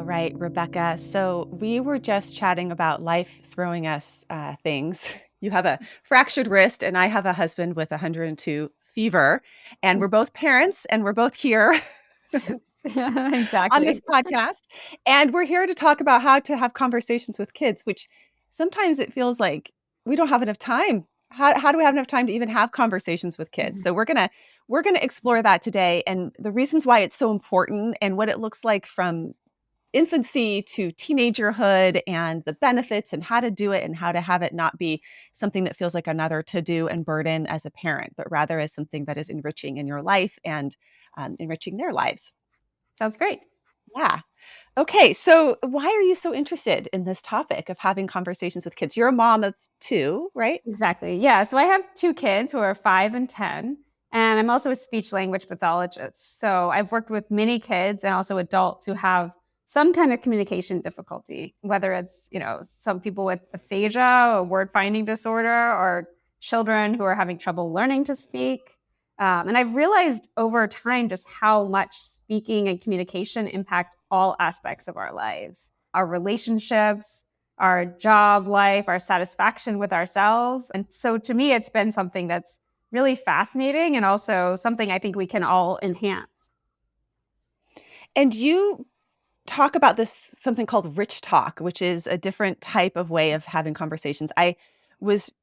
All right, Rebecca. So we were just chatting about life throwing us things. You have a fractured wrist, and I have a husband with 102 fever. And we're both parents, and we're both here on this Exactly. podcast. And we're here to talk about how to have conversations with kids, which sometimes it feels like we don't have enough time. How do we have enough time to even have conversations with kids? Mhm. So we're gonna explore that today and the reasons why it's so important and what it looks like from infancy to teenagerhood and the benefits and how to do it and how to have it not be something that feels like another to do and burden as a parent, but rather as something that is enriching in your life and enriching their lives. Sounds great. Yeah. Okay. So, why are you so interested in this topic of having conversations with kids? You're a mom of two, right? Exactly. Yeah. So I have two kids who are 5 and 10, and I'm also a speech language pathologist. So I've worked with many kids and also adults who have some kind of communication difficulty, whether it's, some people with aphasia or word finding disorder or children who are having trouble learning to speak. And I've realized over time just how much speaking and communication impact all aspects of our lives, our relationships, our job life, our satisfaction with ourselves. And so to me, it's been something that's really fascinating and also something I think we can all enhance. And you talk about this something called rich talk, which is a different type of way of having conversations. I was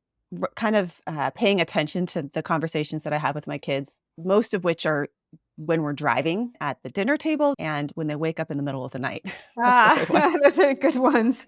kind of paying attention to the conversations that I have with my kids, most of which are when we're driving at the dinner table and when they wake up in the middle of the night. That's the Ah, other one. those are good ones.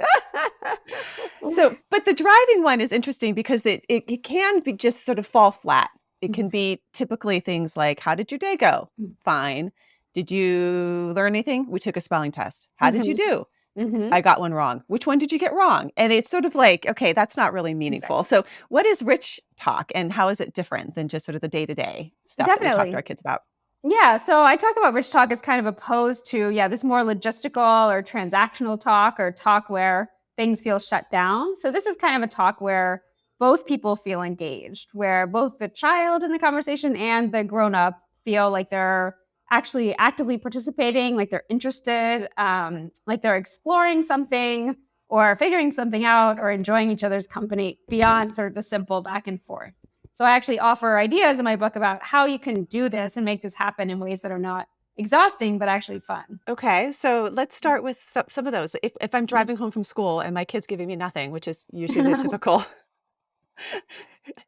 So, but the driving one is interesting because it can be just sort of fall flat. It can be typically things like, how did your day go? Fine. Did you learn anything? We took a spelling test. How did you Mhm, do? mhm. I got one wrong. Which one did you get wrong? And it's sort of like, okay, that's not really meaningful. Exactly. So, what is rich talk and how is it different than just sort of the day to day stuff that we talk to Definitely. our kids about? Yeah, so I talk about rich talk as kind of opposed to, yeah, this more logistical or transactional talk or talk where things feel shut down. So this is kind of a talk where both people feel engaged, where both the child in the conversation and the grown up feel like they're actually actively participating, like they're interested, like they're exploring something or figuring something out or enjoying each other's company beyond sort of the simple back and forth. So I actually offer ideas in my book about how you can do this and make this happen in ways that are not exhausting, but actually fun. Okay, so let's start with some of those. If I'm driving home from school and my kid's giving me nothing, which is usually the typical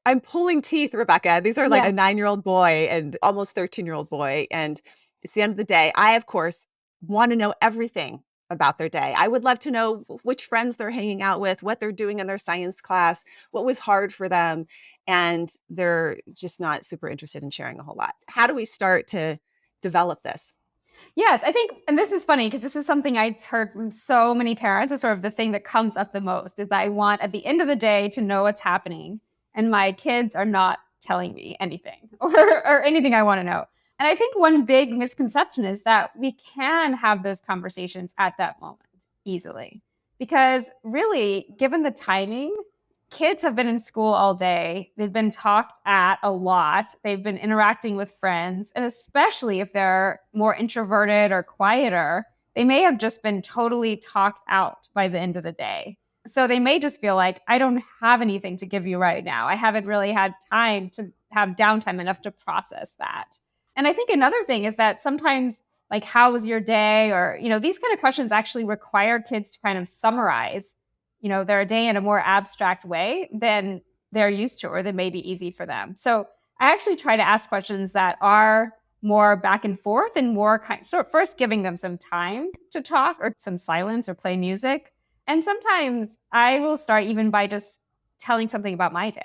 I'm pulling teeth, Rebecca. These are like Yeah. a 9-year-old boy and almost 13-year-old boy, and it's the end of the day. I, of course, wanna know everything about their day. I would love to know which friends they're hanging out with, what they're doing in their science class, what was hard for them, and they're just not super interested in sharing a whole lot. How do we start to develop this? Yes, I think, and this is funny because this is something I've heard from so many parents. It's sort of the thing that comes up the most is that I want at the end of the day to know what's happening, and my kids are not telling me anything or anything I want to know. And I think one big misconception is that we can have those conversations at that moment easily. Because really, given the timing, kids have been in school all day. They've been talked at a lot. They've been interacting with friends. And especially if they're more introverted or quieter, they may have just been totally talked out by the end of the day. So they may just feel like, I don't have anything to give you right now. I haven't really had time to have downtime enough to process that. And I think another thing is that sometimes, like, how was your day? Or, these kind of questions actually require kids to kind of summarize their day in a more abstract way than they're used to or that may be easy for them. So I actually try to ask questions that are more back and forth and more sort of first giving them some time to talk or some silence or play music. And sometimes I will start even by just telling something about my day.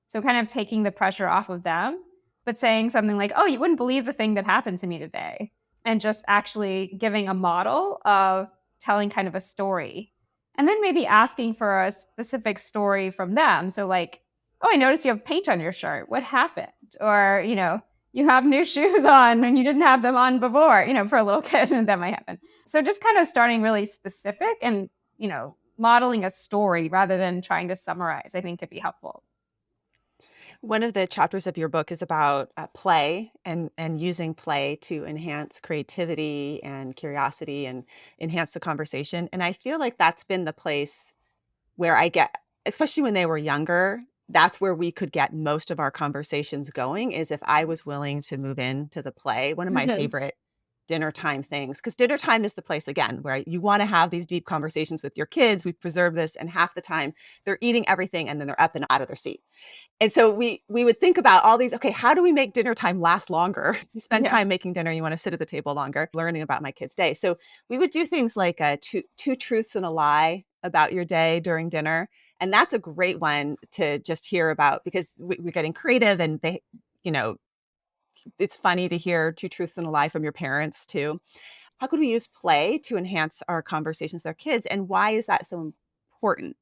So kind of taking the pressure off of them, but saying something like, oh, you wouldn't believe the thing that happened to me today. And just actually giving a model of telling kind of a story and then maybe asking for a specific story from them. So, like, oh, I noticed you have paint on your shirt. What happened? Or, you have new shoes on and you didn't have them on before, for a little kid, that might happen. So, just kind of starting really specific and, modeling a story rather than trying to summarize, I think could be helpful. One of the chapters of your book is about play and using play to enhance creativity and curiosity and enhance the conversation. And I feel like that's been the place where I get, especially when they were younger, that's where we could get most of our conversations going is if I was willing to move into the play. One of my Mhm. favorite dinner time things, because dinner time is the place again where you want to have these deep conversations with your kids. We've preserved this, and half the time they're eating everything and then they're up and out of their seat. And so we would think about all these, okay, how do we make dinner time last longer? You spend Yeah. time making dinner, you want to sit at the table longer, learning about my kid's day. So we would do things like two truths and a lie about your day during dinner. And that's a great one to just hear about because we're getting creative and you know, it's funny to hear two truths and a lie from your parents too. How could we use play to enhance our conversations with our kids? And why is that so important?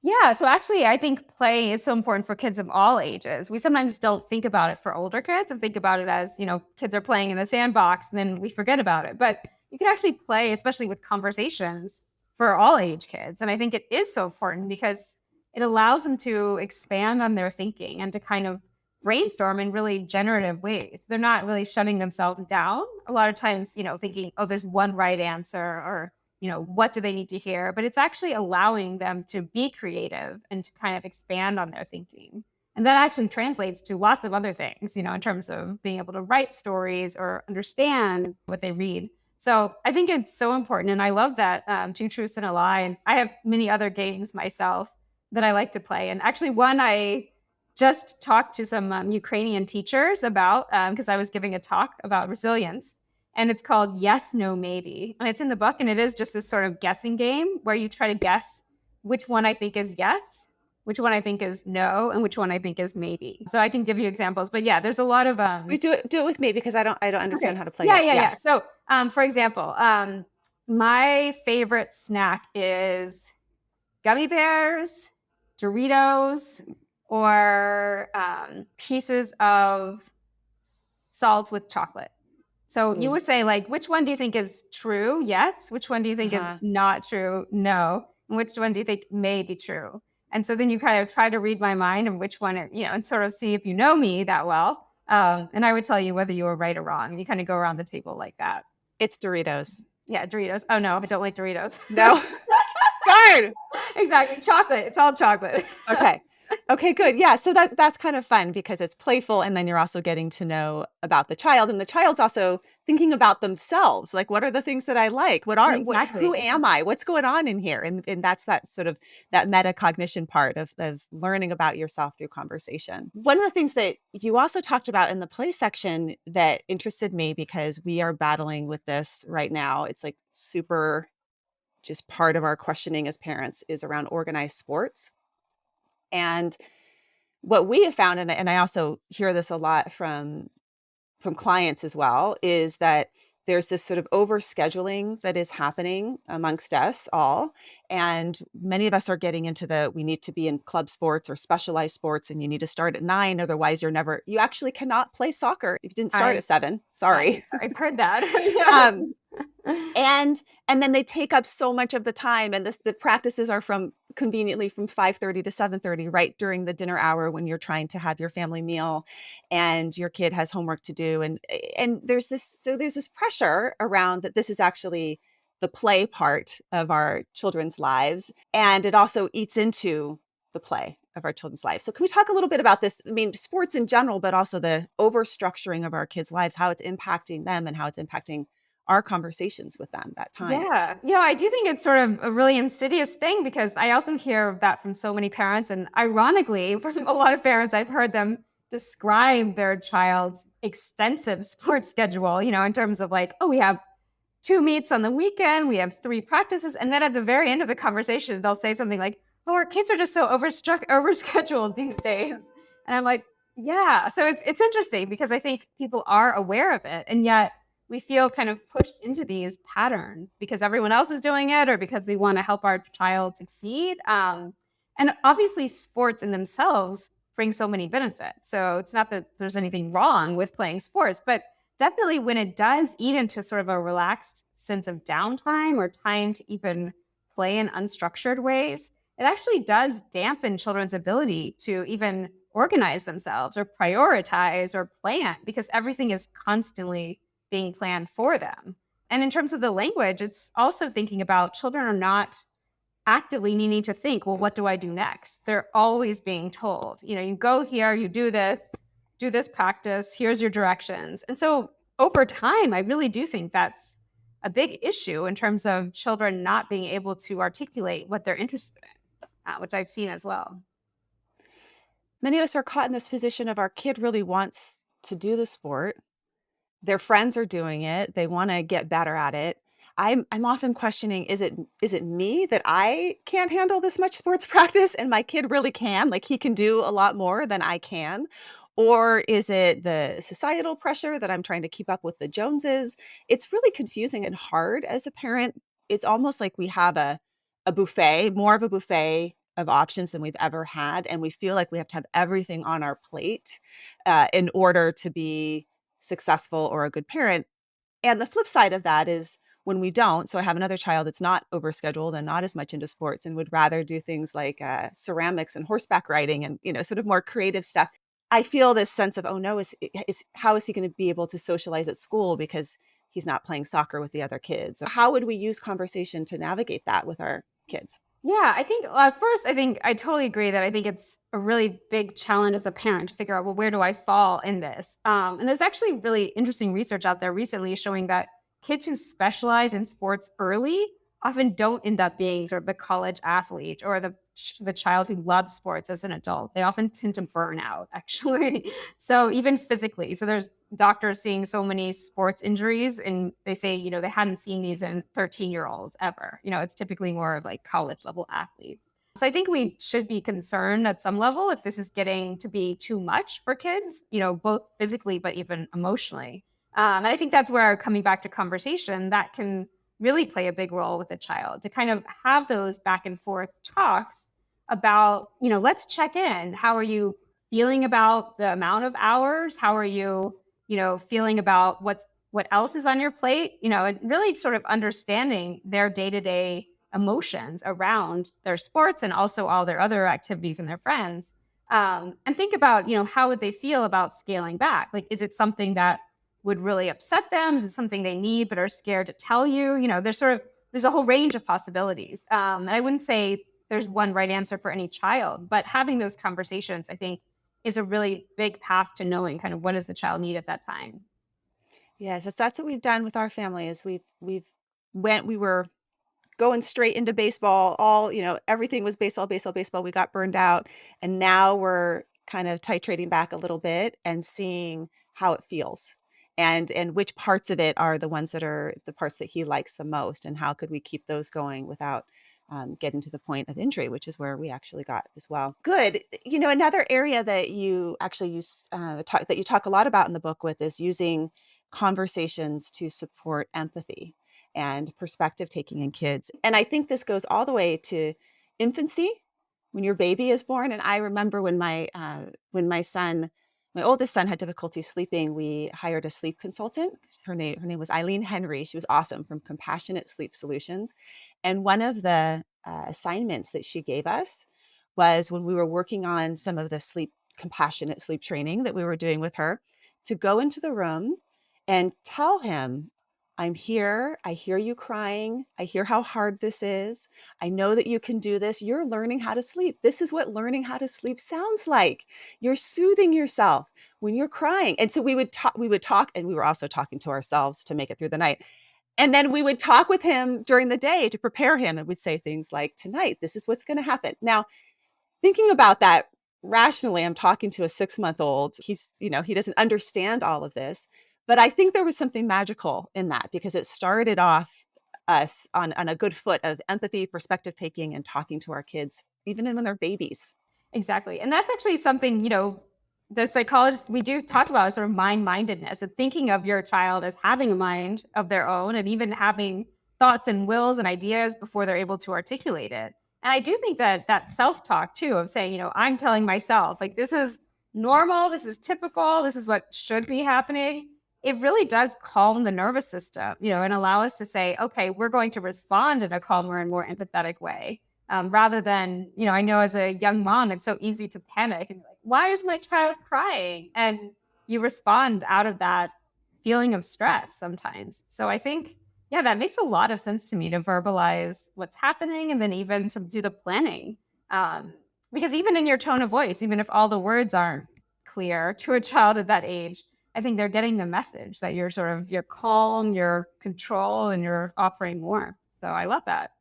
Yeah, so actually, I think play is so important for kids of all ages. We sometimes don't think about it for older kids and think about it as, kids are playing in the sandbox and then we forget about it. But you can actually play, especially with conversations for all age kids. And I think it is so important because it allows them to expand on their thinking and to kind of brainstorm in really generative ways. They're not really shutting themselves down. A lot of times, thinking, oh, there's one right answer or what do they need to hear? But it's actually allowing them to be creative and to kind of expand on their thinking. And that actually translates to lots of other things, in terms of being able to write stories or understand what they read. So I think it's so important. And I love that Two Truths and a Lie. And I have many other games myself that I like to play. And actually, one I just talked to some Ukrainian teachers about because I was giving a talk about resilience and it's called Yes, No, Maybe. And it's in the book, and it is just this sort of guessing game where you try to guess which one I think is yes, which one I think is no, and which one I think is maybe. So I can give you examples, but yeah, there's a lot of We do it with me because I don't understand Okay, how to play yeah, yet. yeah, Yeah. yeah. So for example, my favorite snack is gummy bears, Doritos, or pieces of salt with chocolate. So you Ooh. would say, like, which one do you think is true? Yes. Which one do you think is Uh-huh. not true? No. And which one do you think may be true? And so then you kind of try to read my mind and which one, and sort of see if you know me that well. And I would tell you whether you were right or wrong. And you kind of go around the table like that. It's Doritos. Yeah, Doritos. Oh no, I don't like Doritos. No? Darn! Exactly. Chocolate. It's all chocolate. Okay. Okay, good. Yeah, so that's kind of fun because it's playful and then you're also getting to know about the child and the child's also thinking about themselves. Like, what are the things that I like? What who Exactly. am I? What's going on in here? And that's that sort of that metacognition part of learning about yourself through conversation. One of the things that you also talked about in the play section that interested me because we are battling with this right now. It's like super just part of our questioning as parents is around organized sports. And what we have found, and I also hear this a lot from clients as well, is that there's this sort of overscheduling that is happening amongst us all. And many of us are getting into we need to be in club sports or specialized sports, and you need to start at 9. Otherwise, you actually cannot play soccer if you didn't start I at 7. I Sorry. I've heard that. um, Yes. and then they take up so much of the time, and the practices are from conveniently from 5:30 to 7:30, right during the dinner hour when you're trying to have your family meal and your kid has homework to do, and there's this pressure around that this is actually the play part of our children's lives, and it also eats into the play of our children's lives. So can we talk a little bit about this? I mean, sports in general, but also the overstructuring of our kids' lives, how it's impacting them and how it's impacting our conversations with them that time. Yeah. I do think it's sort of a really insidious thing because I also hear of that from so many parents. And ironically, for a lot of parents, I've heard them describe their child's extensive sports schedule, in terms of like, oh, we have 2 meets on the weekend, we have 3 practices. And then at the very end of the conversation, they'll say something like, oh, our kids are just so overscheduled these days. And I'm like, yeah. So it's interesting because I think people are aware of it. And yet we feel kind of pushed into these patterns because everyone else is doing it or because we want to help our child succeed. And obviously, sports in themselves bring so many benefits. So it's not that there's anything wrong with playing sports, but definitely when it does eat into sort of a relaxed sense of downtime or time to even play in unstructured ways, it actually does dampen children's ability to even organize themselves or prioritize or plan because everything is constantly being planned for them. And in terms of the language, it's also thinking about children are not actively needing to think, well, what do I do next? They're always being told, you go here, you do this practice, here's your directions. And so over time, I really do think that's a big issue in terms of children not being able to articulate what they're interested in, which I've seen as well. Many of us are caught in this position of our kid really wants to do the sport. Their friends are doing it. They wanna get better at it. I'm often questioning, is it me that I can't handle this much sports practice and my kid really can? Like, he can do a lot more than I can? Or is it the societal pressure that I'm trying to keep up with the Joneses? It's really confusing and hard as a parent. It's almost like we have a buffet, more of a buffet of options than we've ever had, and we feel like we have to have everything on our plate, in order to be successful or a good parent. And the flip side of that is when we don't, so I have another child that's not overscheduled and not as much into sports and would rather do things like, ceramics and horseback riding and, sort of more creative stuff. I feel this sense of, "Oh, no, is how is he gonna be able to socialize at school because he's not playing soccer with the other kids?" How would we use conversation to navigate that with our kids? Yeah, I think first, I think I totally agree that I think it's a really big challenge as a parent to figure out, well, where do I fall in this? And there's actually really interesting research out there recently showing that kids who specialize in sports early often don't end up being sort of the college athlete or the child who loves sports as an adult. They often tend to burn out, actually. So even physically, so there's doctors seeing so many sports injuries, and they say, they hadn't seen these in 13-year-olds ever. It's typically more of like college level athletes. So I think we should be concerned at some level if this is getting to be too much for kids, both physically but even emotionally. And I think that's where coming back to conversation that can really play a big role with a child to kind of have those back and forth talks about, let's check in. How are you feeling about the amount of hours? How are you, feeling about what else is on your plate? And really sort of understanding their day-to-day emotions around their sports and also all their other activities and their friends. And think about, how would they feel about scaling back? Like, is it something that would really upset them? Is it something they need but are scared to tell you? There's a whole range of possibilities. And I wouldn't say there's one right answer for any child, but having those conversations, I think, is a really big path to knowing kind of what does the child need at that time. Yes, that's what we've done with our family is we were going straight into baseball, everything was baseball, baseball, baseball. We got burned out, and now we're kind of titrating back a little bit and seeing how it feels, and which parts of it are the ones that are the parts that he likes the most, and how could we keep those going without, getting to the point of injury, which is where we actually got as well. Good. Another area that you actually use, that you talk a lot about in the book with is using conversations to support empathy and perspective taking in kids. And I think this goes all the way to infancy when your baby is born. And I remember when my oldest son had difficulty sleeping, we hired a sleep consultant. Her name was Eileen Henry. She was awesome from Compassionate Sleep Solutions. And one of the assignments that she gave us was when we were working on some of the compassionate sleep training that we were doing with her, to go into the room and tell him, "I'm here. I hear you crying. I hear how hard this is. I know that you can do this. You're learning how to sleep. This is what learning how to sleep sounds like. You're soothing yourself when you're crying." And so we would talk, and we were also talking to ourselves to make it through the night. And then we would talk with him during the day to prepare him, and we'd say things like, "Tonight, this is what's going to happen." Now, thinking about that rationally, I'm talking to a 6-month-old. He doesn't understand all of this, but I think there was something magical in that because it started off us on a good foot of empathy, perspective taking, and talking to our kids, even when they're babies. Exactly. And that's actually something, the psychologists, we do talk about sort of mind-mindedness and thinking of your child as having a mind of their own and even having thoughts and wills and ideas before they're able to articulate it. And I do think that that self-talk too of saying, I'm telling myself, like, this is normal, this is typical, this is what should be happening. It really does calm the nervous system, and allow us to say, okay, we're going to respond in a calmer and more empathetic way rather than, I know as a young mom, it's so easy to panic and be like, why is my child crying? And you respond out of that feeling of stress sometimes. So I think, yeah, that makes a lot of sense to me to verbalize what's happening and then even to do the planning. Um, because even in your tone of voice, even if all the words aren't clear to a child at that age, I think they're getting the message that you're calm, you're control, and you're offering warmth. So I love that.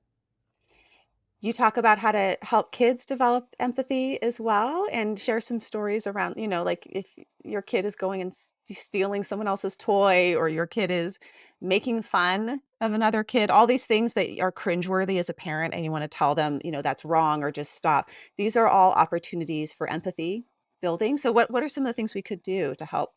You talk about how to help kids develop empathy as well and share some stories around, like if your kid is going and stealing someone else's toy or your kid is making fun of another kid, all these things that are cringeworthy as a parent and you want to tell them, that's wrong or just stop. These are all opportunities for empathy building. So what are some of the things we could do to help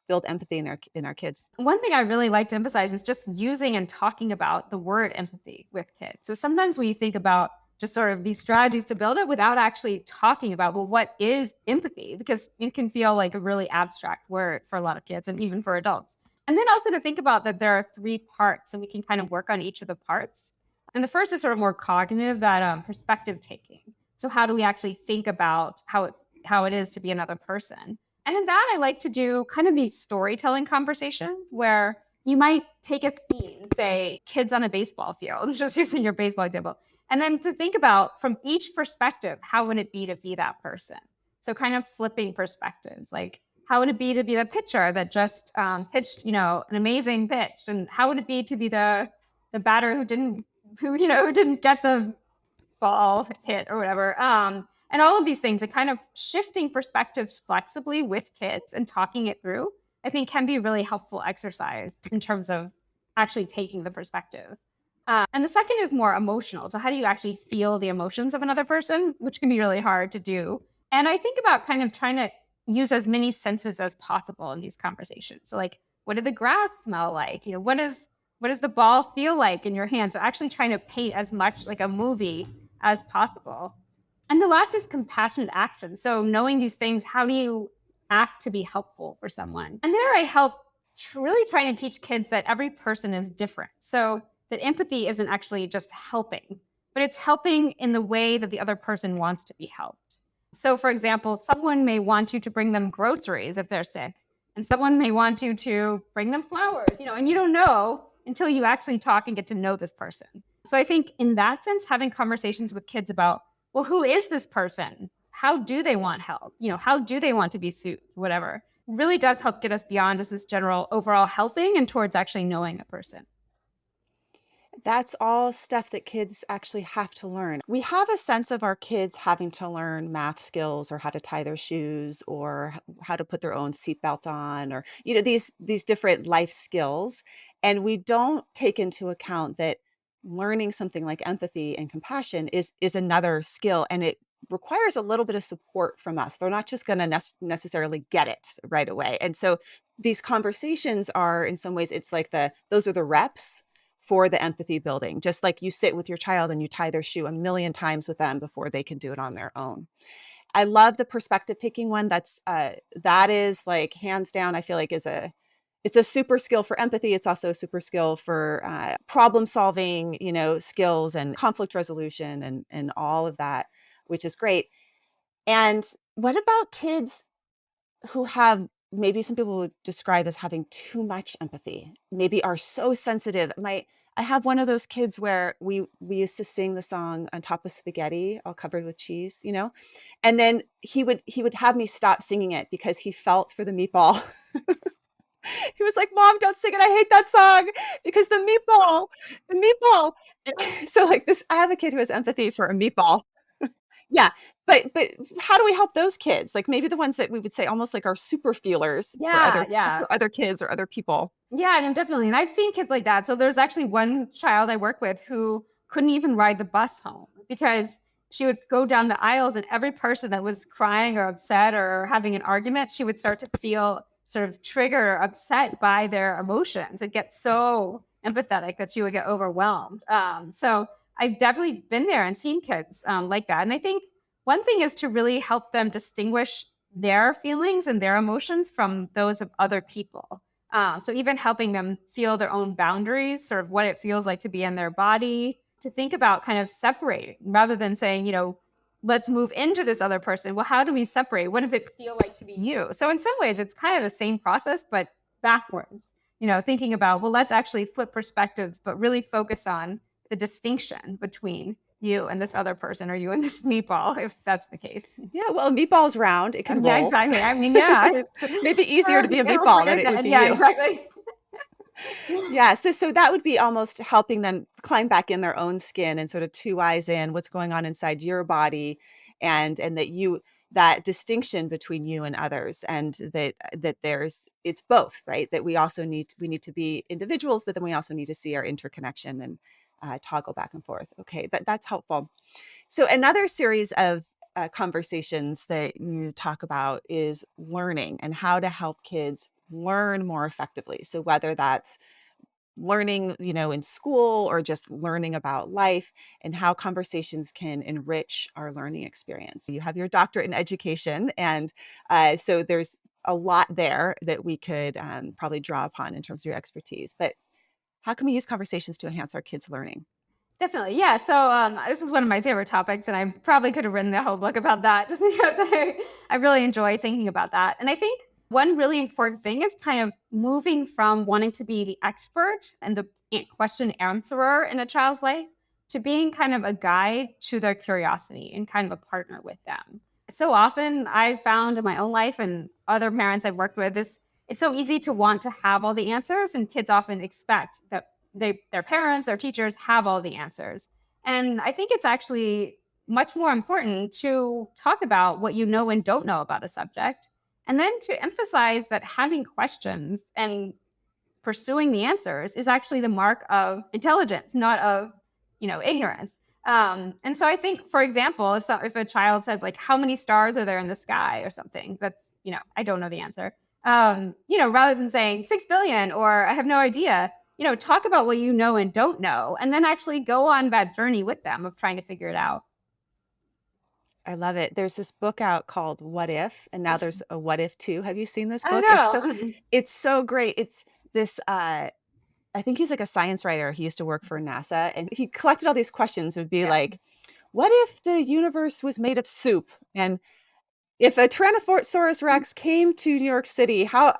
build empathy in our kids? One thing I really like to emphasize is just using and talking about the word empathy with kids. So sometimes we think about just sort of these strategies to build it without actually talking about, well, what is empathy? Because it can feel like a really abstract word for a lot of kids and even for adults. And then also to think about that there are three parts and we can kind of work on each of the parts. And the first is sort of more cognitive, that perspective taking. So how do we actually think about how it is to be another person? And in that, I like to do kind of these storytelling conversations where you might take a scene, say kids on a baseball field, just using your baseball example, and then to think about from each perspective, how would it be to be that person? So kind of flipping perspectives, like how would it be to be the pitcher that just pitched, an amazing pitch, and how would it be to be the batter who didn't get the ball hit or whatever. And all of these things, and kind of shifting perspectives flexibly with kids and talking it through, I think can be a really helpful exercise in terms of actually taking the perspective. And the second is more emotional. So, how do you actually feel the emotions of another person, which can be really hard to do? And I think about kind of trying to use as many senses as possible in these conversations. So, like, what did the grass smell like? What does the ball feel like in your hands? So actually trying to paint as much like a movie as possible. And the last is compassionate action. So knowing these things, how do you act to be helpful for someone? And there I help really trying to teach kids that every person is different. So that empathy isn't actually just helping, but it's helping in the way that the other person wants to be helped. So for example, someone may want you to bring them groceries if they're sick, and someone may want you to bring them flowers, and you don't know until you actually talk and get to know this person. So I think in that sense, having conversations with kids about, well, who is this person? How do they want help? How do they want to be soothed? Whatever really does help get us beyond just this general overall helping and towards actually knowing a person. That's all stuff that kids actually have to learn. We have a sense of our kids having to learn math skills or how to tie their shoes or how to put their own seatbelt on or these different life skills, and we don't take into account that learning something like empathy and compassion is another skill, and it requires a little bit of support from us. They're not just going to necessarily get it right away. And so these conversations are in some ways it's like those are the reps for the empathy building, just like you sit with your child and you tie their shoe a million times with them before they can do it on their own. I love the perspective taking one. That is like hands down, I feel like it's a super skill for empathy. It's also a super skill for problem solving, skills and conflict resolution and all of that, which is great. And what about kids who have maybe some people would describe as having too much empathy, maybe are so sensitive. I have one of those kids where we used to sing the song On Top of Spaghetti, All Covered with Cheese, and then he would have me stop singing it because he felt for the meatball. He was like, "Mom, don't sing it. I hate that song because the meatball." So like this, I have a kid who has empathy for a meatball. Yeah, but how do we help those kids? Like, maybe the ones that we would say almost like are super feelers for Yeah, other yeah. for other kids or other people. Yeah, no, definitely. And I've seen kids like that. So there's actually one child I work with who couldn't even ride the bus home because she would go down the aisles and every person that was crying or upset or having an argument, she would start to feel sort of triggered or upset by their emotions and get so empathetic that she would get overwhelmed. So I've definitely been there and seen kids like that. And I think one thing is to really help them distinguish their feelings and their emotions from those of other people. So even helping them feel their own boundaries, sort of what it feels like to be in their body, to think about kind of separating rather than saying, let's move into this other person. Well, how do we separate? What does it feel like to be you? So in some ways, it's kind of the same process, but backwards. Thinking about, well, let's actually flip perspectives, but really focus on the distinction between you and this other person, or you and this meatball, if that's the case. Yeah, well, a meatball's round, it can Yeah, roll. exactly. I mean, yeah, it's Maybe easier to be a hopefully meatball than you're it would dead. be Yeah, you. exactly. Yeah, so that would be almost helping them climb back in their own skin and sort of two eyes in what's going on inside your body, and that distinction between you and others, and that there's it's both, right? That we need to be individuals, but then we also need to see our interconnection and toggle back and forth. Okay, that's helpful. So another series of conversations that you talk about is learning and how to help kids learn more effectively. So whether that's learning, in school or just learning about life and how conversations can enrich our learning experience. You have your doctorate in education, and so there's a lot there that we could probably draw upon in terms of your expertise. But how can we use conversations to enhance our kids' learning? Definitely. Yeah. So this is one of my favorite topics, and I probably could have written the whole book about that just because I really enjoy thinking about that. And I think one really important thing is kind of moving from wanting to be the expert and the question answerer in a child's life to being kind of a guide to their curiosity and kind of a partner with them. So often I found in my own life and other parents I've worked with, it's so easy to want to have all the answers, and kids often expect that their parents, their teachers have all the answers. And I think it's actually much more important to talk about what you know and don't know about a subject, and then to emphasize that having questions and pursuing the answers is actually the mark of intelligence, not of ignorance. And so I think, for example, if a child says like, "How many stars are there in the sky?" or something, that's I don't know the answer. Rather than saying 6 billion or I have no idea, talk about what you know and don't know, and then actually go on that journey with them of trying to figure it out. I love it. There's this book out called What If, and now there's a What If 2. Have you seen this I book? know. It's so great. It's this I think he's like a science writer. He used to work for NASA, and he collected all these questions. It would be Yeah. like, what if the universe was made of soup? And if a Tyrannosaurus Rex came to New York City, how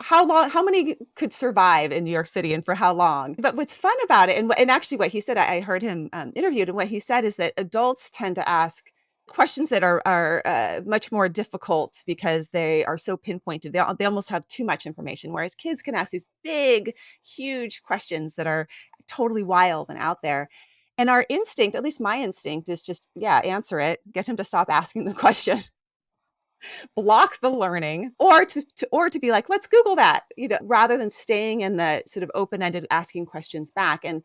many could survive in New York City, and for how long? But what's fun about it, and actually what he said, I heard him interviewed, and what he said is that adults tend to ask questions that are much more difficult because they are so pinpointed. They almost have too much information, whereas kids can ask these big, huge questions that are totally wild and out there. And our instinct, at least my instinct, is just, yeah, answer it, get him to stop asking the question, block the learning, or to be like, let's Google that, rather than staying in the sort of open-ended asking questions back. And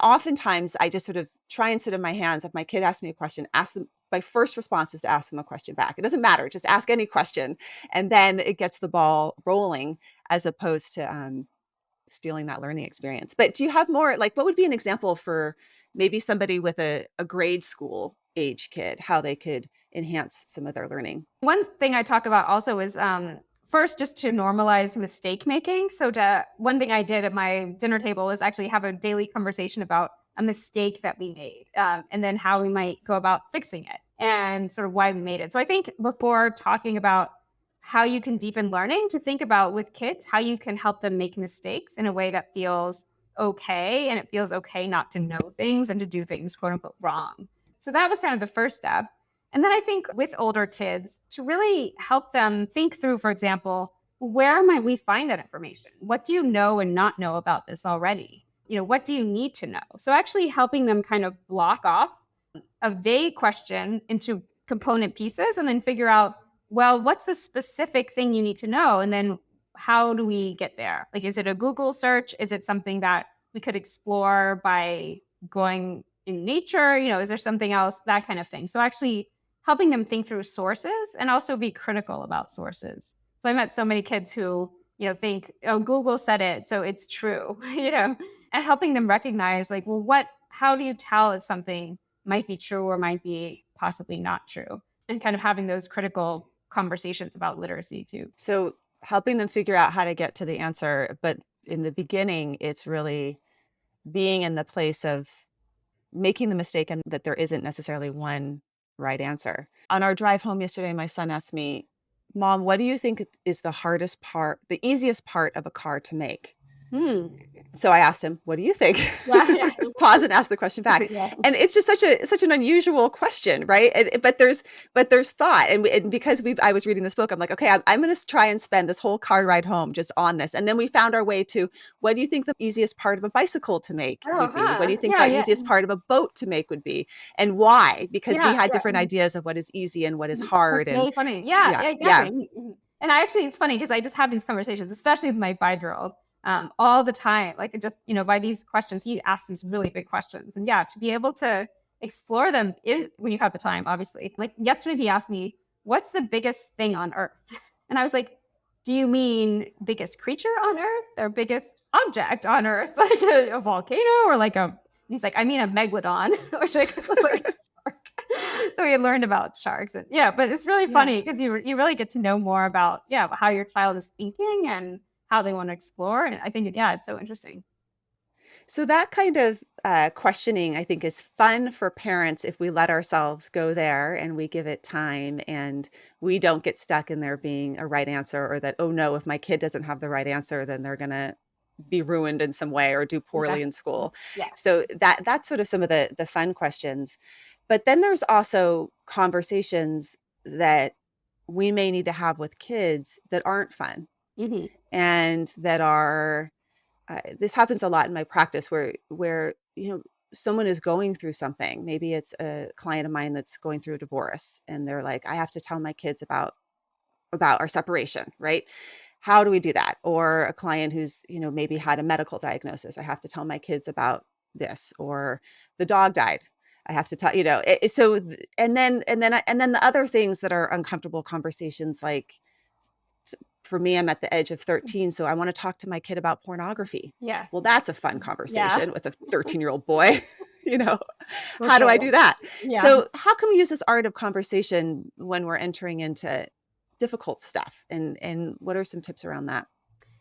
oftentimes I just sort of try and sit in my hands. If my kid asks me a question, ask them, my first response is to ask them a question back. It doesn't matter, just ask any question, and then it gets the ball rolling, as opposed to stealing that learning experience. But do you have more, like, what would be an example for maybe somebody with a grade school age kid, how they could enhance some of their learning? One thing I talk about also is first just to normalize mistake making. So one thing I did at my dinner table is actually have a daily conversation about a mistake that we made, and then how we might go about fixing it and sort of why we made it. So I think before talking about how you can deepen learning, to think about with kids how you can help them make mistakes in a way that feels okay, and it feels okay not to know things and to do things quote unquote wrong. So that was kind of the first step. And then I think with older kids, to really help them think through, for example, where might we find that information? What do you know and not know about this already? What do you need to know? So actually helping them kind of block off a vague question into component pieces and then figure out, well, what's the specific thing you need to know? And then how do we get there? Like, is it a Google search? Is it something that we could explore by going in nature? Is there something else? That kind of thing. So actually helping them think through sources and also be critical about sources. So I met so many kids who, think, oh, Google said it, so it's true, and helping them recognize like, well, how do you tell if something might be true or might be possibly not true? And kind of having those critical conversations about literacy too. So helping them figure out how to get to the answer, but in the beginning, it's really being in the place of making the mistake, and that there isn't necessarily one right answer. On our drive home yesterday, my son asked me, "Mom, what do you think is the hardest part, the easiest part of a car to make?" Hmm. So I asked him, "What do you think?" Yeah, yeah. Pause and ask the question back. Yeah. And it's just such an unusual question, right? But there's thought, and because I was reading this book, I'm like, okay, I'm going to try and spend this whole car ride home just on this. And then we found our way to, what do you think the easiest part of a bicycle to make Oh, would be? What do huh. you think Yeah, the yeah. easiest part of a boat to make would be, and why? Because we Yeah, had different yeah. ideas of what is easy and what is hard, That's and really funny. Yeah, yeah, yeah, yeah. exactly. And I actually, it's funny because I just have these conversations, especially with my 5-year-old, all the time. Like, it just, by these questions, he asks these really big questions. And yeah, to be able to explore them is when you have the time, obviously. Like, yesterday, he asked me, "What's the biggest thing on Earth?" And I was like, "Do you mean biggest creature on Earth or biggest object on Earth? Like a volcano or like a," and he's like, "I mean a megalodon," which I guess was like, so we had learned about sharks, and yeah, but it's really Yeah. funny because you really get to know more about, yeah, how your child is thinking and how they want to explore. And I think, yeah, it's so interesting. So that kind of questioning, I think, is fun for parents if we let ourselves go there and we give it time, and we don't get stuck in there being a right answer, or that, oh no, if my kid doesn't have the right answer, then they're going to be ruined in some way or do poorly Exactly. in school. Yeah. So that's sort of some of the fun questions. But then there's also conversations that we may need to have with kids that aren't fun, Hmm. and that are this happens a lot in my practice, where someone is going through something. Maybe it's a client of mine that's going through a divorce, and they're like, I have to tell my kids about our separation, right? How do we do that? Or a client who's, maybe had a medical diagnosis. I have to tell my kids about this. Or the dog died. I have to tell, and then the other things that are uncomfortable conversations, like, for me, I'm at the edge of 13, so I wanna talk to my kid about pornography. Yeah. Well, that's a fun Yeah. conversation with a 13-year-old boy, you know? For How do I sure. do that? Yeah. So, how can we use this art of conversation when we're entering into difficult stuff, and what are some tips around that?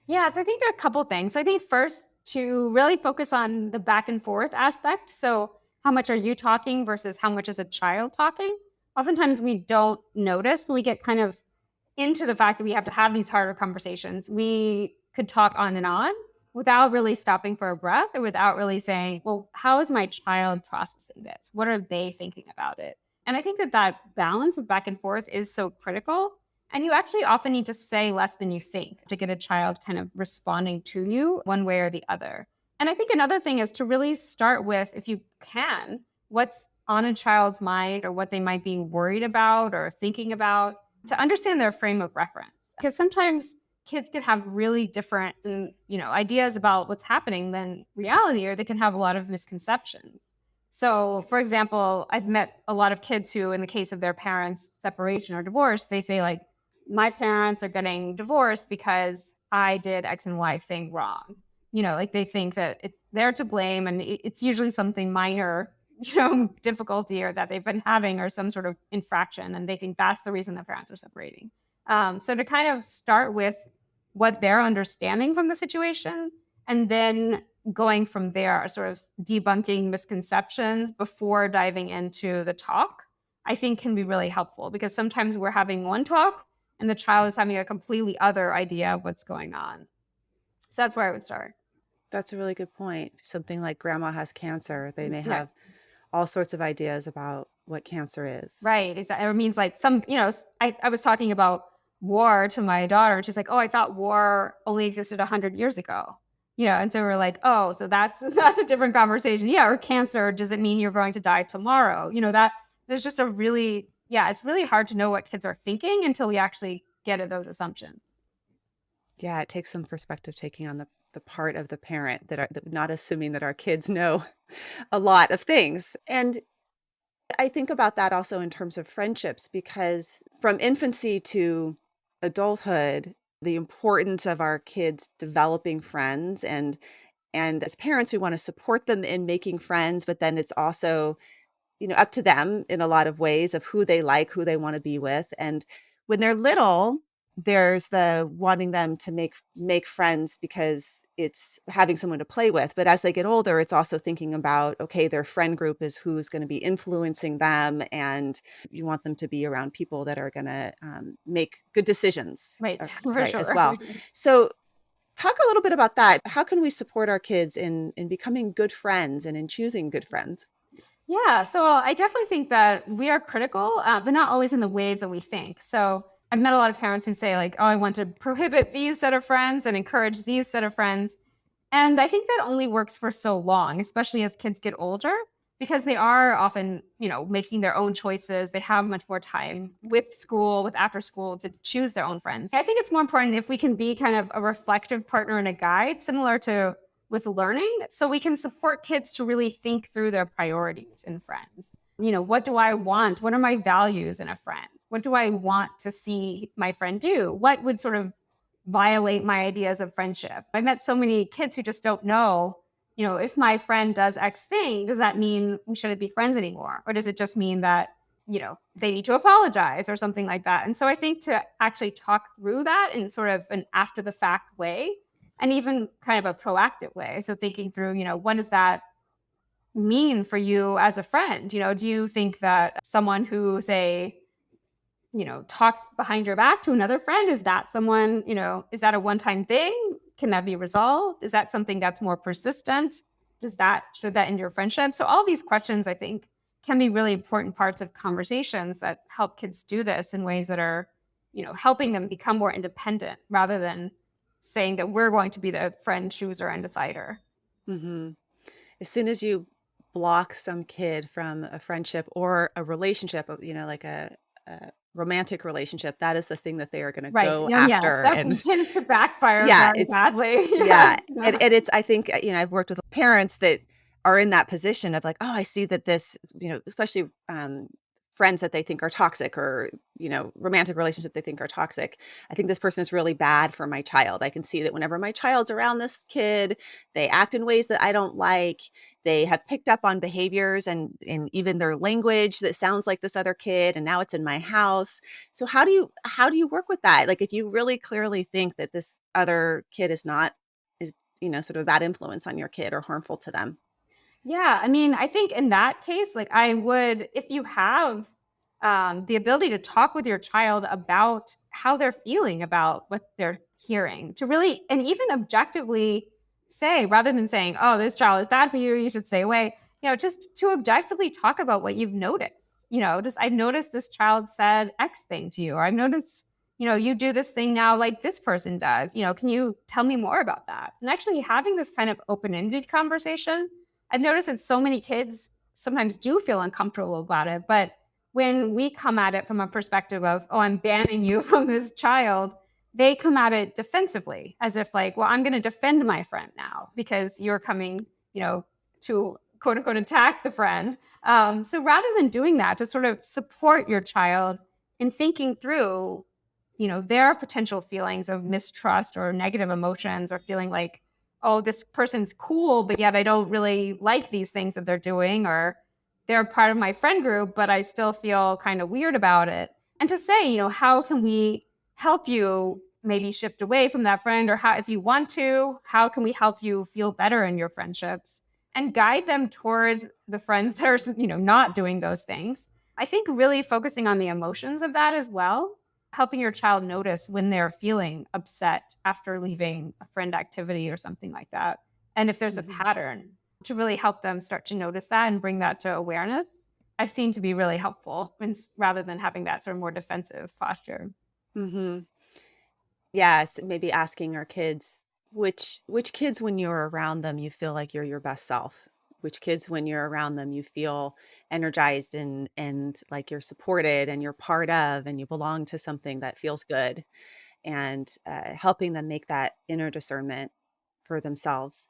Yeah, so I think there are a couple things. I think first, to really focus on the back and forth aspect. So, how much are you talking versus how much is a child talking? Oftentimes, we don't notice when we get kind of into the fact that we have to have these harder conversations. We could talk on and on without really stopping for a breath or without really saying, well, how is my child processing this? What are they thinking about it? And I think that that balance of back and forth is so critical. And you actually often need to say less than you think to get a child kind of responding to you one way or the other. And I think another thing is to really start with, if you can, what's on a child's mind or what they might be worried about or thinking about, to understand their frame of reference. Because sometimes kids can have really different, ideas about what's happening than reality, or they can have a lot of misconceptions. So, for example, I've met a lot of kids who, in the case of their parents' separation or divorce, they say, like, my parents are getting divorced because I did X and Y thing wrong. Like, they think that it's they're to blame, and it's usually something minor, difficulty or that they've been having, or some sort of infraction, and they think that's the reason their parents are separating. So to kind of start with what they're understanding from the situation, and then going from there, sort of debunking misconceptions before diving into the talk, I think can be really helpful, because sometimes we're having one talk and the child is having a completely other idea of what's going on. So that's where I would start. That's a really good point. Something like grandma has cancer, they may Yeah. have all sorts of ideas about what cancer is. Right, exactly. It means like some, I was talking about war to my daughter. And she's like, "Oh, I thought war only existed 100 years ago." And so we're like, "Oh, so that's that's a different conversation." Yeah, or cancer, does it mean you're going to die tomorrow? That there's just a really, yeah, it's really hard to know what kids are thinking until we actually get at those assumptions. Yeah, it takes some perspective taking on the part of the parent, that not assuming that our kids know a lot of things. And I think about that also in terms of friendships, because from infancy to adulthood, the importance of our kids developing friends, and as parents, we want to support them in making friends, but then it's also, up to them in a lot of ways of who they like, who they want to be with. And when they're little, there's the wanting them to make friends because it's having someone to play with. But as they get older, it's also thinking about, okay, their friend group is who's going to be influencing them, and you want them to be around people that are going to make good decisions, Right, for right, as sure. well. So talk a little bit about that. How can we support our kids in becoming good friends and in choosing good friends? Yeah, so I definitely think that we are critical, but not always in the ways that we think. So I've met a lot of parents who say, like, oh, I want to prohibit these set of friends and encourage these set of friends. And I think that only works for so long, especially as kids get older, because they are often, making their own choices. They have much more time with school, with after school to choose their own friends. I think it's more important if we can be kind of a reflective partner and a guide, similar to with learning, so we can support kids to really think through their priorities in friends. What do I want? What are my values in a friend? What do I want to see my friend do? What would sort of violate my ideas of friendship? I met so many kids who just don't know, if my friend does X thing, does that mean we shouldn't be friends anymore? Or does it just mean that, they need to apologize or something like that? And so I think to actually talk through that in sort of an after the fact way, and even kind of a proactive way. So thinking through, what does that mean for you as a friend? Do you think that someone who, say, talks behind your back to another friend, is that someone, is that a one-time thing? Can that be resolved? Is that something that's more persistent? Should that end your friendship? So all these questions, I think, can be really important parts of conversations that help kids do this in ways that are, helping them become more independent rather than saying that we're going to be the friend chooser and decider. Hmm. As soon as you block some kid from a friendship or a relationship, like a romantic relationship, that is the thing that they are going to Right. go Yes, after. that And tends to backfire yeah, very it's badly. yeah, Yeah. and it's I think, I've worked with parents that are in that position of like, "Oh, I see that this," especially, friends that they think are toxic or, romantic relationship they think are toxic. "I think this person is really bad for my child. I can see that whenever my child's around this kid, they act in ways that I don't like. They have picked up on behaviors and even their language that sounds like this other kid, and now it's in my house." So how do you work with that? Like, if you really clearly think that this other kid is, sort of a bad influence on your kid or harmful to them. Yeah, I mean, I think in that case, like I would, if you have the ability to talk with your child about how they're feeling about what they're hearing, to really and even objectively say, rather than saying, "Oh, this child is bad for you, you should stay away," just to objectively talk about what you've noticed. Just I've noticed this child said X thing to you, or I've noticed, you do this thing now like this person does. Can you tell me more about that? And actually having this kind of open-ended conversation, I've noticed that so many kids sometimes do feel uncomfortable about it. But when we come at it from a perspective of, oh, I'm banning you from this child, they come at it defensively, as if, like, well, I'm going to defend my friend now because you're coming, to quote unquote attack the friend. So rather than doing that, to sort of support your child in thinking through, their potential feelings of mistrust or negative emotions, or feeling like, oh, this person's cool, but yet I don't really like these things that they're doing, or they're part of my friend group, but I still feel kind of weird about it. And to say, how can we help you maybe shift away from that friend, or how, if you want to, how can we help you feel better in your friendships and guide them towards the friends that are, not doing those things. I think really focusing on the emotions of that as well, helping your child notice when they're feeling upset after leaving a friend activity or something like that. And if there's a Mhm. pattern, to really help them start to notice that and bring that to awareness, I've seen to be really helpful rather than having that sort of more defensive posture. Mhm. Yes, maybe asking our kids which kids when you're around them, you feel like you're your best self. Which kids when you're around them, you feel energized and like you're supported and you're part of and you belong to something that feels good, and helping them make that inner discernment for themselves.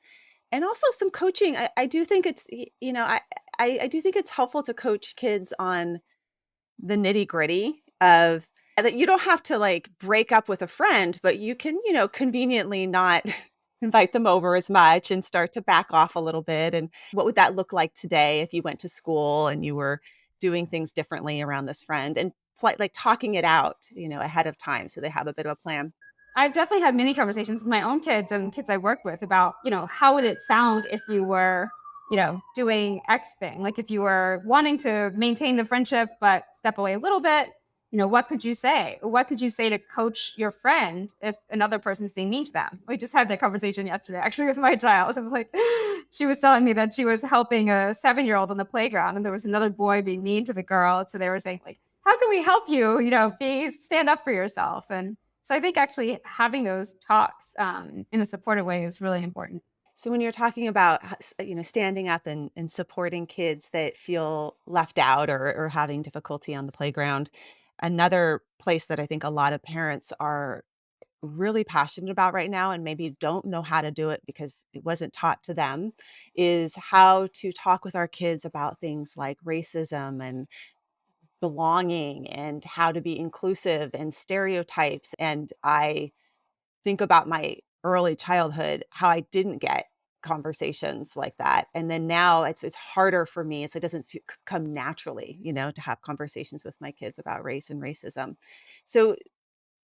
And also some coaching. I do think I do think it's helpful to coach kids on the nitty-gritty of that you don't have to, like, break up with a friend, but you can, conveniently not invite them over as much and start to back off a little bit, and what would that look like today if you went to school and you were doing things differently around this friend, and flight, like talking it out, ahead of time so they have a bit of a plan. I've definitely had many conversations with my own kids and kids I work with about, how would it sound if you were, doing X thing? Like if you were wanting to maintain the friendship but step away a little bit, what could you say? Or what could you say to coach your friend if another person's being mean to them? We just had that conversation yesterday, actually, with my child. I'm like, she was telling me that she was helping a 7-year-old on the playground and there was another boy being mean to the girl. So they were saying, like, how can we help you, stand up for yourself? And so I think actually having those talks in a supportive way is really important. So when you're talking about, standing up and supporting kids that feel left out or having difficulty on the playground, another place that I think a lot of parents are really passionate about right now and maybe don't know how to do it because it wasn't taught to them is how to talk with our kids about things like racism and belonging and how to be inclusive and stereotypes. And I think about my early childhood, how I didn't get conversations like that. And then now it's harder for me. It doesn't come naturally, to have conversations with my kids about race and racism. So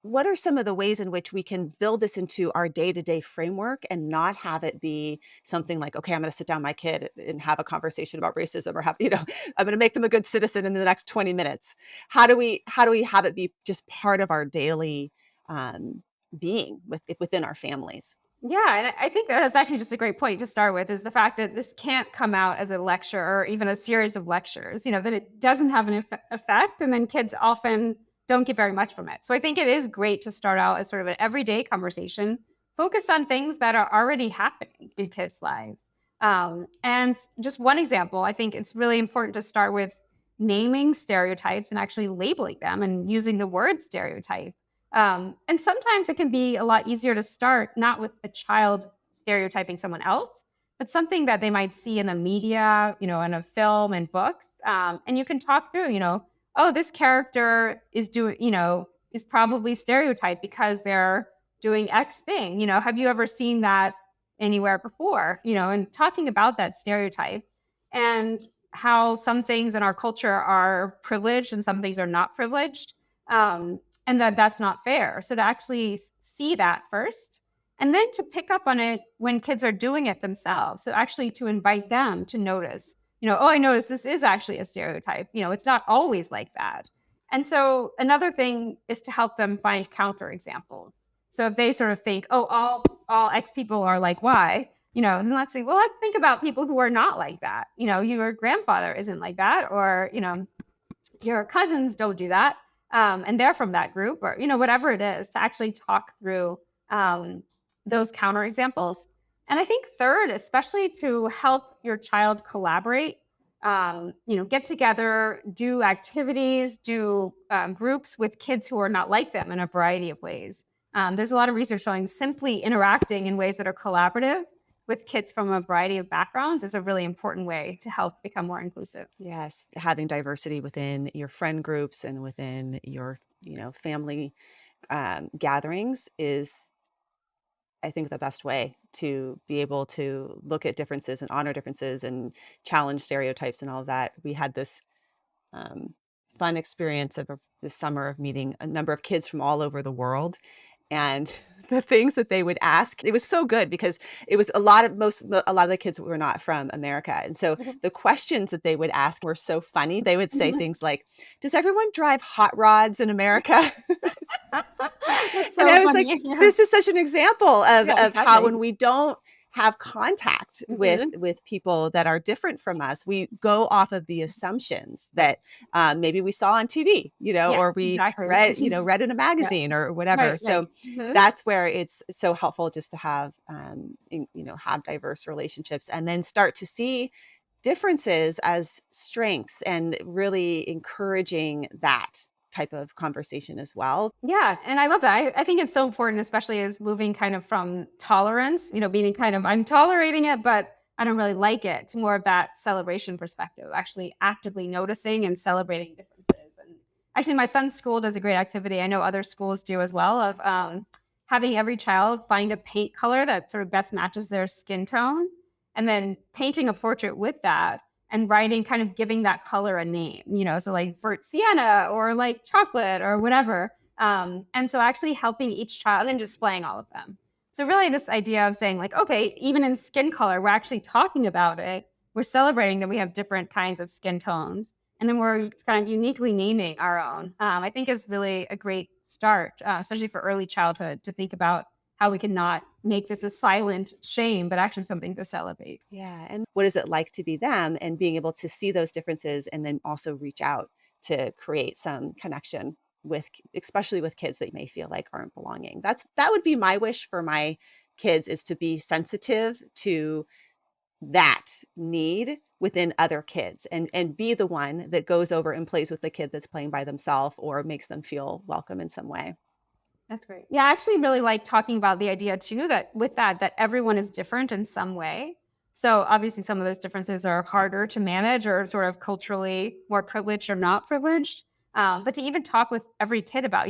what are some of the ways in which we can build this into our day-to-day framework and not have it be something like, okay, I'm going to sit down my kid and have a conversation about racism or I'm going to make them a good citizen in the next 20 minutes. How do we have it be just part of our daily um, being within our families? Yeah, and I think that's actually just a great point to start with is the fact that this can't come out as a lecture or even a series of lectures, that it doesn't have an effect. And then kids often don't get very much from it. So I think it is great to start out as sort of an everyday conversation focused on things that are already happening in kids' lives. And just one example, I think it's really important to start with naming stereotypes and actually labeling them and using the word stereotype. And sometimes it can be a lot easier to start not with a child stereotyping someone else, but something that they might see in the media, in a film and books. And you can talk through, oh, this character is doing, is probably stereotyped because they're doing X thing. Have you ever seen that anywhere before? And talking about that stereotype and how some things in our culture are privileged and some things are not privileged. And that that's not fair. So to actually see that first and then to pick up on it when kids are doing it themselves. So actually to invite them to notice, oh, I noticed this is actually a stereotype. It's not always like that. And so another thing is to help them find counter examples. So if they sort of think, oh, all X people are like Y, then let's say, well, let's think about people who are not like that. Your grandfather isn't like that, or your cousins don't do that, and they're from that group, or whatever it is, to actually talk through those counter examples. And I think third, especially to help your child collaborate, get together, do activities, do groups with kids who are not like them in a variety of ways. There's a lot of research showing simply interacting in ways that are collaborative with kids from a variety of backgrounds is a really important way to help become more inclusive. Yes, having diversity within your friend groups and within your, family gatherings is, I think, the best way to be able to look at differences and honor differences and challenge stereotypes and all of that. We had this um, fun experience this summer of meeting a number of kids from all over the world. And the things that they would ask, it was so good because it was a lot of the kids were not from America. And so Mhm. the questions that they would ask were so funny. They would say things like, "Does everyone drive hot rods in America?" That's And so I was like, funny. Yeah. this is such an example of Yeah, how exactly. when we don't have contact with Mhm. people that are different from us, we go off of the assumptions that maybe we saw on TV, Yeah, or we exactly. read in a Yeah. magazine or whatever. Right, right. So Mhm. that's where it's so helpful just to have have diverse relationships and then start to see differences as strengths and really encouraging that type of conversation as well. Yeah, and I love that. I think it's so important, especially as moving kind of from tolerance, being kind of I'm tolerating it, but I don't really like it, to more of that celebration perspective, actually actively noticing and celebrating differences. And actually, my son's school does a great activity. I know other schools do as well, of having every child find a paint color that sort of best matches their skin tone, and then painting a portrait with that. and writing, kind of giving that color a name, so like for sienna or like chocolate or whatever. And so actually helping each child and displaying all of them. So really this idea of saying like, okay, even in skin color, we're actually talking about it. We're celebrating that we have different kinds of skin tones. And then we're kind of uniquely naming our own. I think is really a great start, especially for early childhood, to think about how we can not make this a silent shame, but actually something to celebrate. Yeah, and what is it like to be them and being able to see those differences and then also reach out to create some connection with especially with kids that you may feel like aren't belonging. That would be my wish for my kids is to be sensitive to that need within other kids and be the one that goes over and plays with the kid that's playing by themselves or makes them feel welcome in some way. That's great. Yeah, I actually really like talking about the idea too that with that everyone is different in some way. So obviously some of those differences are harder to manage or sort of culturally more privileged or not privileged. But to even talk with every kid about,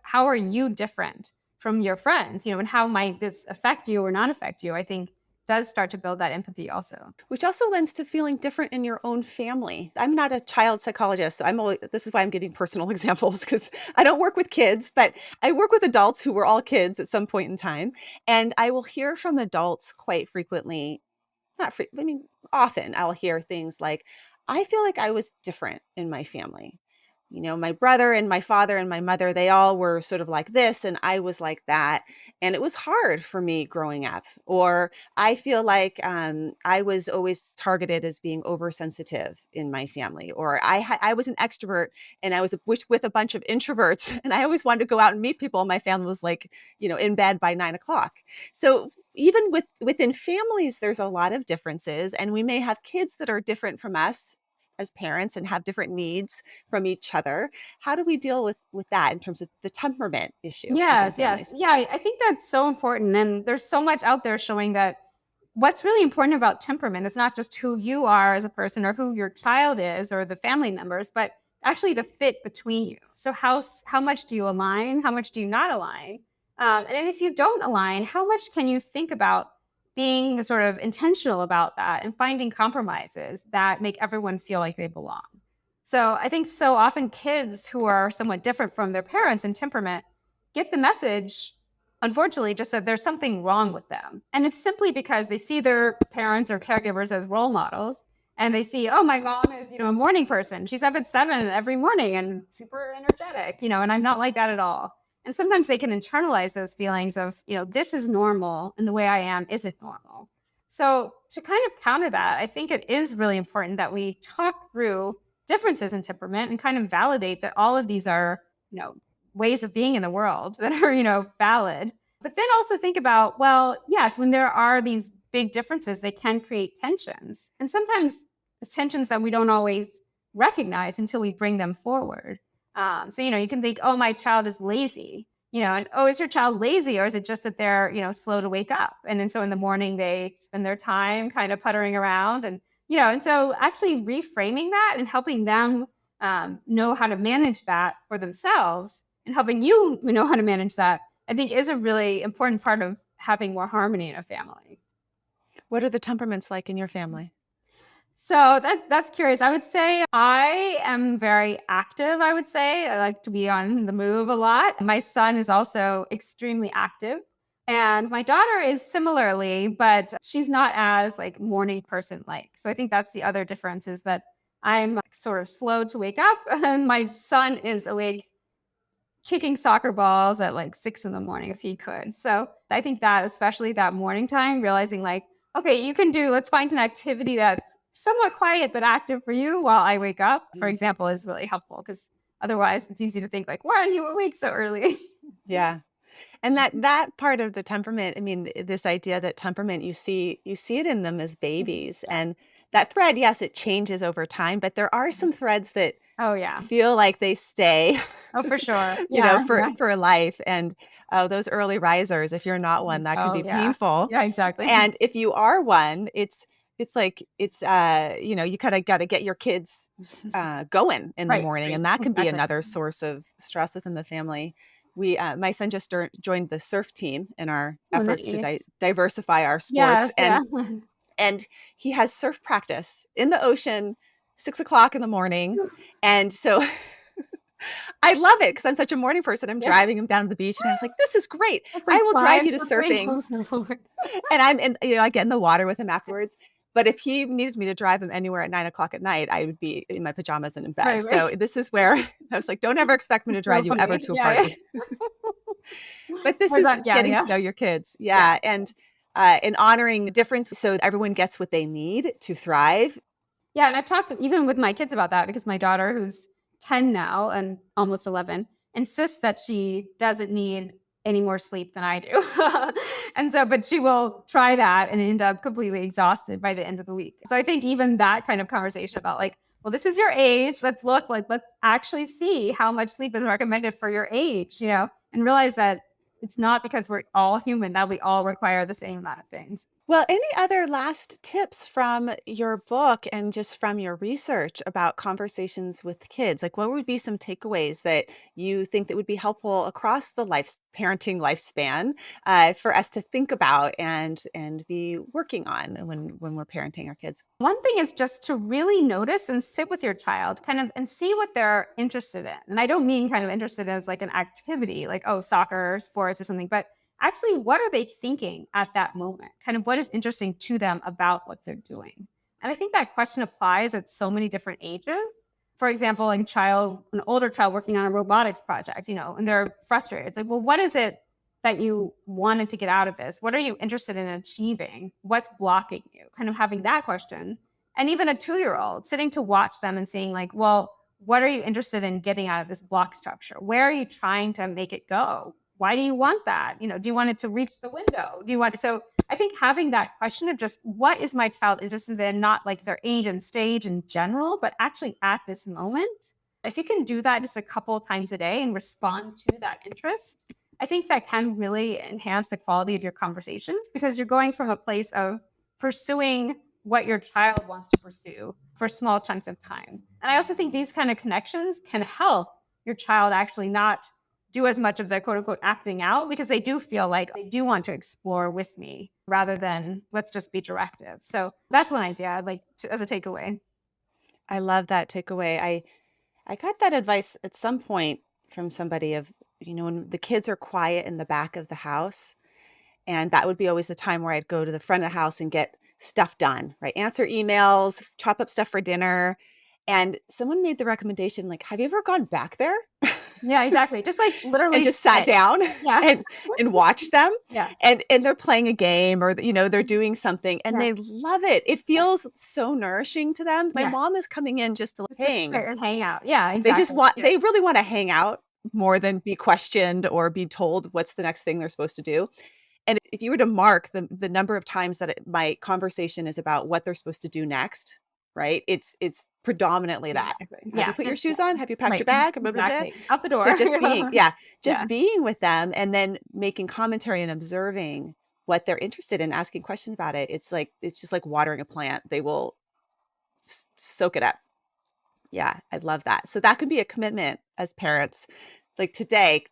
how are you different from your friends, and how might this affect you or not affect you? I think does start to build that empathy also. Which also lends to feeling different in your own family. I'm not a child psychologist, so I'm always this is why I'm giving personal examples because I don't work with kids, but I work with adults who were all kids at some point in time, and I will hear from adults quite frequently not fre I mean, often I'll hear things like, "I feel like I was different in my family. My brother and my father and my mother, they all were sort of like this, and I was like that, and it was hard for me growing up." Or, "I feel like, I was always targeted as being oversensitive in my family." Or, I was an extrovert, and I was with a bunch of introverts, and I always wanted to go out and meet people, and my family was, like, in bed by 9 o'clock. So even within families, there's a lot of differences, and we may have kids that are different from us as parents and have different needs from each other. How do we deal with that in terms of the temperament issue within Yes, yes. families? Yeah, I think that's so important. And there's so much out there showing that what's really important about temperament is not just who you are as a person or who your child is or the family members, but actually the fit between you. So how much do you align? How much do you not align? And if you don't align, how much can you think about being sort of intentional about that and finding compromises that make everyone feel like they belong? So I think so often kids who are somewhat different from their parents in temperament get the message, unfortunately, just that there's something wrong with them. And it's simply because they see their parents or caregivers as role models. And they see, oh, my mom is, a morning person. She's up at 7 every morning and super energetic, and I'm not like that at all. And sometimes they can internalize those feelings of, this is normal and the way I am isn't normal. So to kind of counter that, I think it is really important that we talk through differences in temperament and kind of validate that all of these are, ways of being in the world that are, valid. But then also think about, well, yes, when there are these big differences, they can create tensions. And sometimes it's tensions that we don't always recognize until we bring them forward. So, you can think, oh, my child is lazy, and oh, is your child lazy? Or is it just that they're, slow to wake up? And then so in the morning, they spend their time kind of puttering around and so actually reframing that and helping them know how to manage that for themselves and helping you know how to manage that, I think is a really important part of having more harmony in a family. What are the temperaments like in your family? So that's curious. I would say I am very active. I would say I like to be on the move a lot. My son is also extremely active. And my daughter is similarly, but she's not as like morning person like. So I think that's the other difference is that I'm like, sort of slow to wake up and my son is awake kicking soccer balls at like 6 in the morning if he could. So I think that especially that morning time, realizing like, okay, let's find an activity that's somewhat quiet but active for you while I wake up, for Mm, example, is really helpful because otherwise it's easy to think like, why are you awake so early? yeah. And that part of the temperament, I mean, this idea that temperament, you see it in them as babies, Yeah. and that thread, yes, it changes over time, but there are some threads that Oh yeah. feel like they stay, Oh, for sure. Yeah. Yeah. for life, and, oh, those early risers, if you're not one, that can Oh be yeah. painful, Yeah, exactly. and if you are one, it's like you kinda gotta get your kids, going in the Right. morning, Right. and that can be Exactly. another source of stress within the family. My son just joined the surf team in our Oh, efforts to nice. diversify our sports, Yes. Yeah. and he has surf practice in the ocean, 6 o'clock in the morning. And so I love it because I'm such a morning person. I'm Yeah. driving him down to the beach, and I was like, "This is great. It's I like will drive 5 you to something. surfing." And I'm in, I get in the water with him afterwards. But if he needed me to drive him anywhere at 9 o'clock at night, I would be in my pajamas and in bed. Right, right. So this is where I was like, don't ever expect me to So drive you ever funny. to a Yeah, party. But this yeah. is That, yeah, getting to yeah. know your kids. Yeah. Yeah. And honoring difference so everyone gets what they need to thrive. Yeah, and I've talked even with my kids about that because my daughter, who's 10 now and almost 11, insists that she doesn't need any more sleep than I do. And so, but she will try that and end up completely exhausted by the end of the week. So I think even that kind of conversation about like, well, this is your age. Let's look like, let's actually see how much sleep is recommended for your age, and realize that it's not because we're all human that we all require the same amount of things. Well, any other last tips from your book and just from your research about conversations with kids? Like, what would be some takeaways that you think that would be helpful across the parenting lifespan for us to think about and be working on when we're parenting our kids? One thing is just to really notice and sit with your child kind of and see what they're interested in. And I don't mean kind of interested as like an activity, like, oh, soccer, sports or something, but actually, what are they thinking at that moment? Kind of what is interesting to them about what they're doing. And I think that question applies at so many different ages. For example, like an older child working on a robotics project, and they're frustrated. It's like, well, what is it that you wanted to get out of this? What are you interested in achieving? What's blocking you? Kind of having that question. And even a 2-year-old sitting to watch them and seeing, like, well, what are you interested in getting out of this block structure? Where are you trying to make it go? Why do you want that? Do you want it to reach the window? Do you want so I think having that question of just what is my child interested in, not like their age and stage in general, but actually at this moment. If you can do that just a couple of times a day and respond to that interest, I think that can really enhance the quality of your conversations because you're going from a place of pursuing what your child wants to pursue for small chunks of time. And I also think these kind of connections can help your child actually not do as much of the quote unquote acting out because they do feel like they do want to explore with me rather than let's just be directive. So that's one idea I'd like to, as a takeaway. I love that takeaway. I got that advice at some point from somebody of, when the kids are quiet in the back of the house. And that would be always the time where I'd go to the front of the house and get stuff done, right? Answer emails, chop up stuff for dinner. And someone made the recommendation, like, have you ever gone back there Yeah, exactly. Just like and literally just sat sit. down Yeah. and watched them? Yeah. And they're playing a game or, they're doing something and Yeah. they love it. It Yeah. feels so nourishing to them. My Yeah. mom is coming in just to Let's just hang. sit and hang out. Yeah, exactly. Yeah. They really want to hang out more than be questioned or be told what's the next thing they're supposed to do. And if you were to mark the number of times that my conversation is about what they're supposed to do next, right? It's predominantly that. Exactly. Have you Yeah. put your And shoes yeah. on? Have you packed your Right. bag? Blah, blah, blah. Exactly. Out the door. So just being, yeah, just Yeah. being with them and then making commentary and observing what they're interested in, asking questions about it. It's just like watering a plant. They will soak it up. Yeah, I love that. So that can be a commitment as parents. Like today,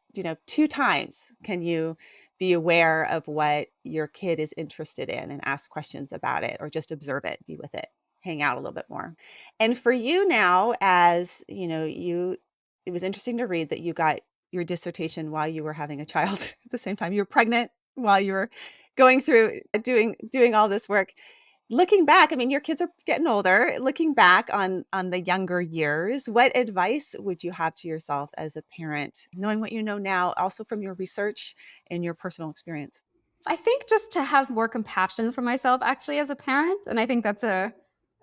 2 times can you be aware of what your kid is interested in and ask questions about it or just observe it, be with it, hang out a little bit more. And for you now, as it was interesting to read that you got your dissertation while you were having a child at the same time. You were pregnant while you were going through doing all this work. Looking back, I mean, your kids are getting older. Looking back on the younger years, what advice would you have to yourself as a parent, knowing what you know now, also from your research and your personal experience? I think just to have more compassion for myself actually as a parent. And I think that's a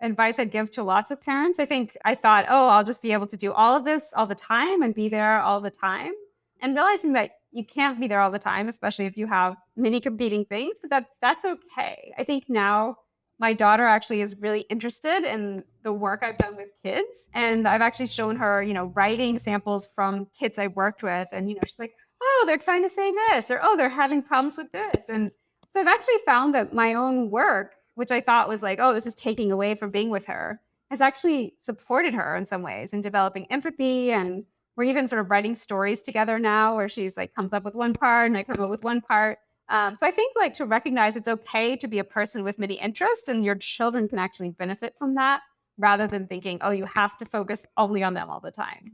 advice I'd give to lots of parents. I think I thought, oh, I'll just be able to do all of this all the time and be there all the time. And realizing that you can't be there all the time, especially if you have many competing things, but that's okay. I think now my daughter actually is really interested in the work I've done with kids. And I've actually shown her, writing samples from kids I worked with. And, she's like, oh, they're trying to say this, or oh, they're having problems with this. And so I've actually found that my own work, which I thought was like, oh, this is taking away from being with her, has actually supported her in some ways in developing empathy. And we're even sort of writing stories together now where she's like comes up with one part and I come up with one part. So I think like to recognize it's okay to be a person with many interests and your children can actually benefit from that rather than thinking, oh, you have to focus only on them all the time.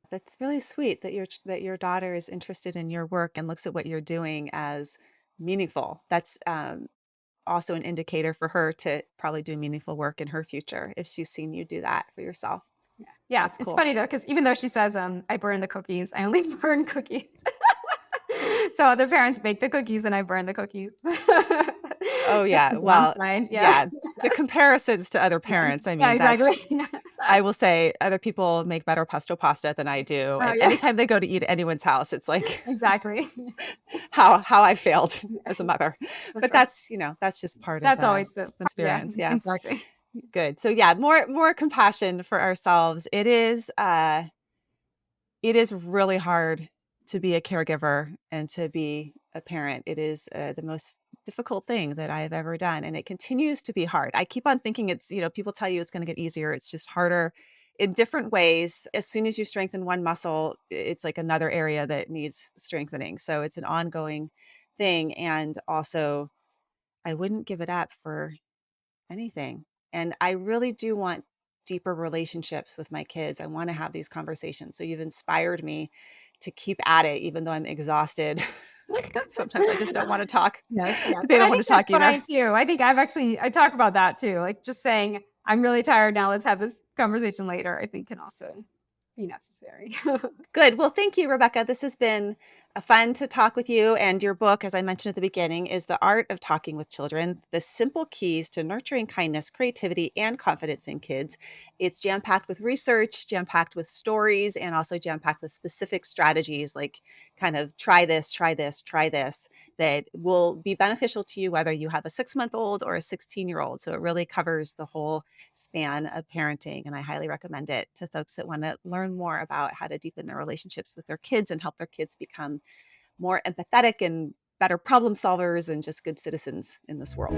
That's really sweet that that your daughter is interested in your work and looks at what you're doing as meaningful. That's also an indicator for her to probably do meaningful work in her future if she's seen you do that for yourself. Yeah. Yeah. That's It's cool. funny though, because even though she says, I burn the cookies, I only burn cookies. So other parents bake the cookies and I burn the cookies. Oh, That's yeah. the mom's Well, side. Yeah. yeah. The comparisons to other Yeah. parents, I Yeah, mean, that's exactly. I will say other people make better pesto pasta than I do, Oh, and yeah. anytime they go to eat at anyone's house, it's like Exactly. how I failed as a mother. For But sure. that's, that's just part of That's always the yeah, experience. Yeah. exactly. Good. So yeah, more compassion for ourselves. It is really hard to be a caregiver and to be a parent. It is the most difficult thing that I have ever done. And it continues to be hard. I keep on thinking people tell you it's going to get easier. It's just harder in different ways. As soon as you strengthen one muscle, it's like another area that needs strengthening. So it's an ongoing thing. And also, I wouldn't give it up for anything. And I really do want deeper relationships with my kids. I want to have these conversations. So you've inspired me to keep at it, even though I'm exhausted. Sometimes I just don't want to talk. Yes, yes, They and don't I want to think that's talk either. fine too. I think I talk about that too, like, just saying, "I'm really tired now, let's have this conversation later," I think can also be necessary. Good. Well, thank you, Rebecca. This has been fun to talk with you. And your book, as I mentioned at the beginning, is The Art of Talking with Children: The Simple Keys to Nurturing Kindness, Creativity, and Confidence in Kids. It's jam packed with research, jam packed with stories, and also jam packed with specific strategies like kind of try this, try this, try this, that will be beneficial to you whether you have a 6-month old or a 16-year-old. So it really covers the whole span of parenting. And I highly recommend it to folks that want to learn more about how to deepen their relationships with their kids and help their kids become more empathetic and better problem solvers and just good citizens in this world.